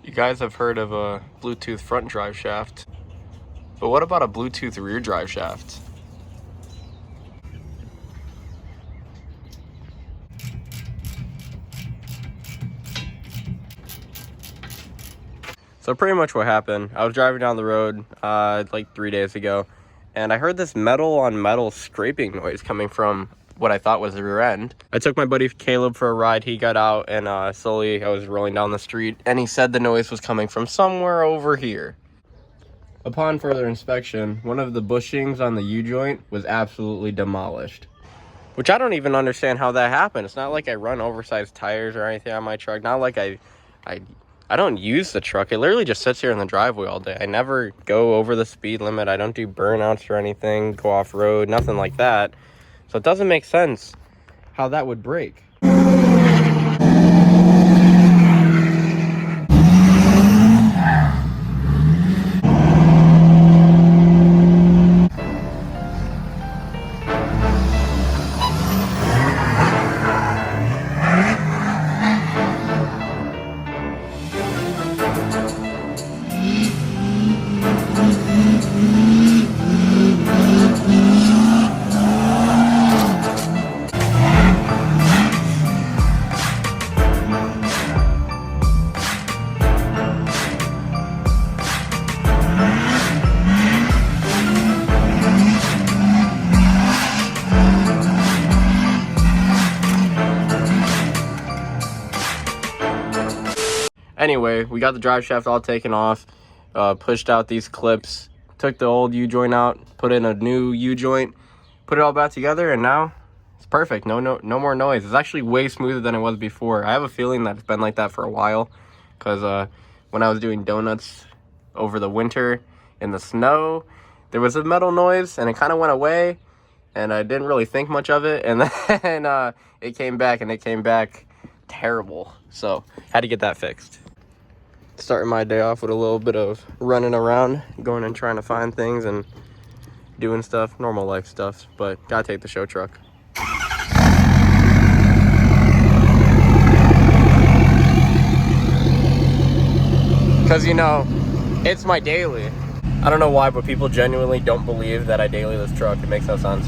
You guys have heard of a Bluetooth front drive shaft, but what about a Bluetooth rear drive shaft? So pretty much what happened, I was driving down the road like 3 days ago, and I heard this metal on metal scraping noise coming from what I thought was the rear end. I took my buddy Caleb for a ride. He got out, and slowly I was rolling down the street, and he said the noise was coming from somewhere over here. Upon further inspection, one of the bushings on the U-joint was absolutely demolished, which I don't even understand how that happened. It's not like I run oversized tires or anything on my truck. Not like I don't use the truck. It literally just sits here in the driveway all day. I never go over the speed limit. I don't do burnouts or anything, go off road, nothing like that. So it doesn't make sense how that would break. Anyway, we got the drive shaft all taken off, pushed out these clips, took the old U-joint out, put in a new U-joint, put it all back together, and now it's perfect. No more noise. It's actually way smoother than it was before. I have a feeling that it's been like that for a while, because when I was doing donuts over the winter in the snow, there was a metal noise, and it kind of went away, and I didn't really think much of it, and then it came back, and it came back terrible. So had to get that fixed. Starting my day off with a little bit of running around, going and trying to find things and doing stuff, normal life stuff, but gotta take the show truck. Because, you know, it's my daily. I don't know why, but people genuinely don't believe that I daily this truck. It makes no sense.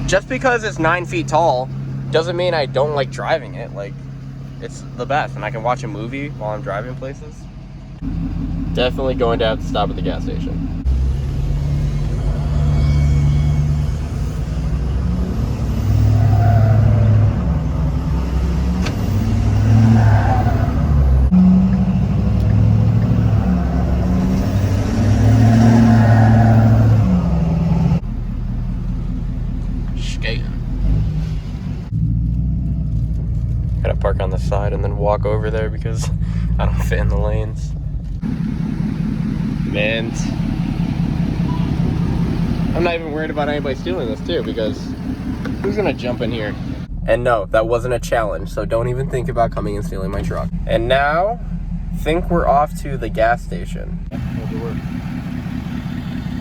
Just because it's 9 feet tall doesn't mean I don't like driving it. Like, it's the best, and I can watch a movie while I'm driving places. Definitely going to have to stop at the gas station. Gotta park on the side and then walk over there because I don't fit in the lanes. Man, I'm not even worried about anybody stealing this too, because who's gonna jump in here? And no, that wasn't a challenge, so don't even think about coming and stealing my truck. And now, I think we're off to the gas station.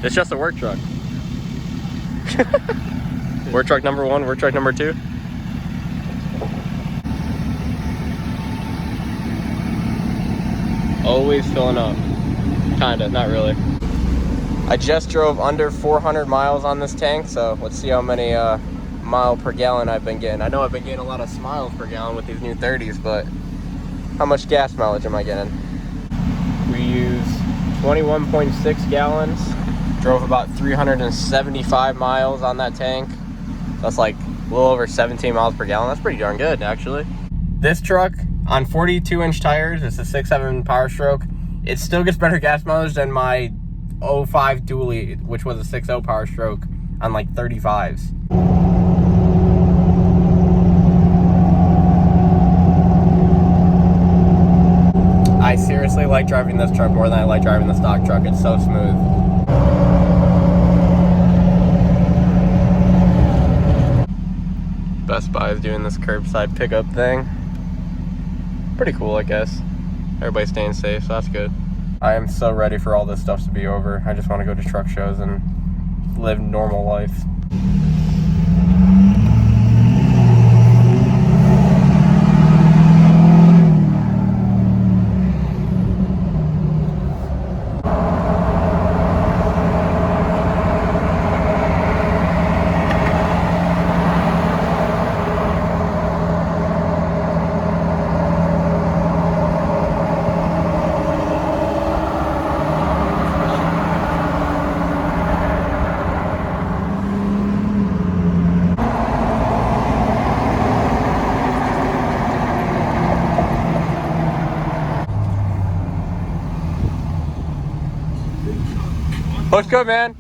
It's just a work truck. Work truck number 1, work truck number 2. Always filling up. Kinda, not really. I just drove under 400 miles on this tank, so let's see how many mile per gallon I've been getting. I know I've been getting a lot of miles per gallon with these new 30s, but how much gas mileage am I getting? We use 21.6 gallons. Drove about 375 miles on that tank. That's like a little over 17 miles per gallon. That's pretty darn good, actually. This truck, on 42-inch tires, it's a 6.7 Power Stroke. It still gets better gas mileage than my 05 dually, which was a 6.0 Power Stroke on like 35s. I seriously like driving this truck more than I like driving the stock truck. It's so smooth. Best Buy is doing this curbside pickup thing. Pretty cool, I guess. Everybody's staying safe, so that's good. I am so ready for all this stuff to be over. I just want to go to truck shows and live normal life. What's good, man?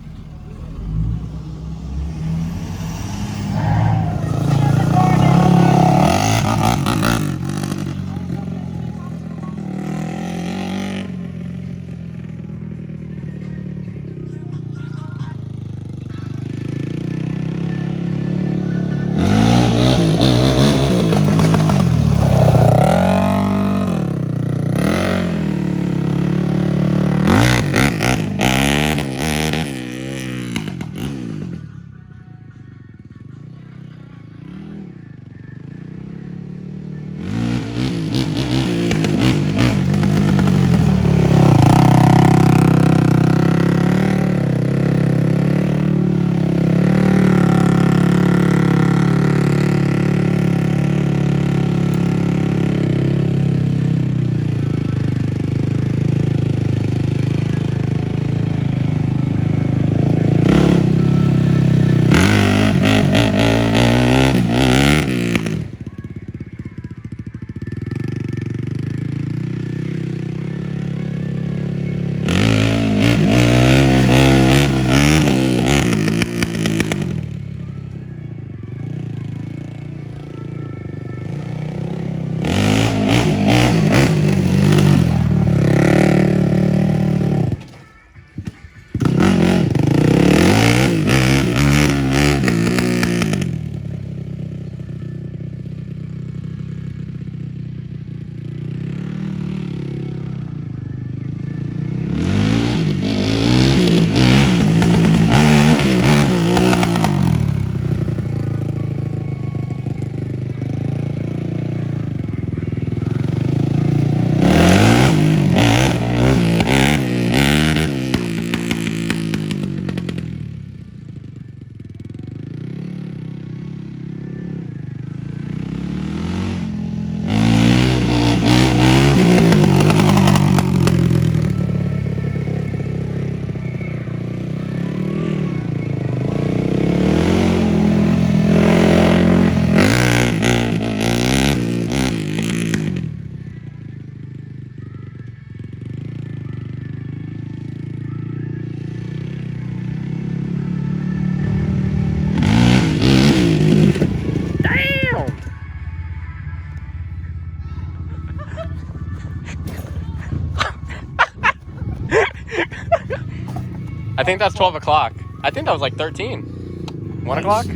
I think that's 12 o'clock. I think that was like 13. 1 o'clock?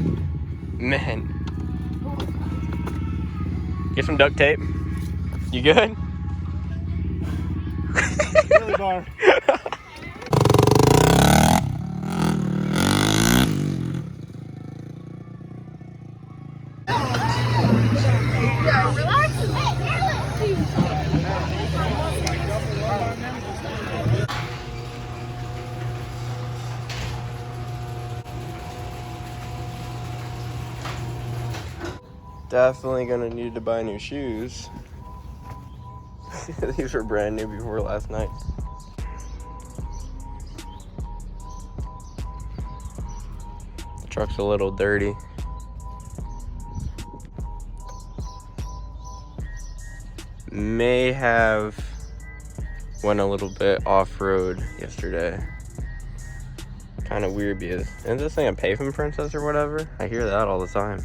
Man. Get some duct tape. You good? Really bar. Definitely gonna need to buy new shoes. These were brand new before last night. The truck's a little dirty. May have went a little bit off-road yesterday. Kind of weird because isn't this thing a pavement princess or whatever? I hear that all the time.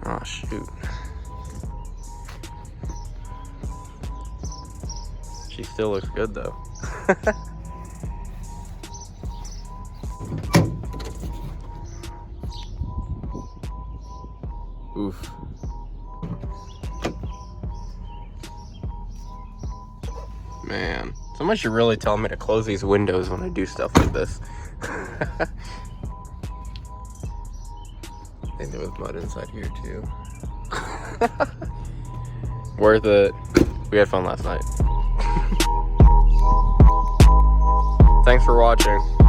Oh shoot. She still looks good though. Oof. Man, someone should really tell me to close these windows when I do stuff like this. I think there was mud inside here too. Worth it. We had fun last night. Thanks for watching.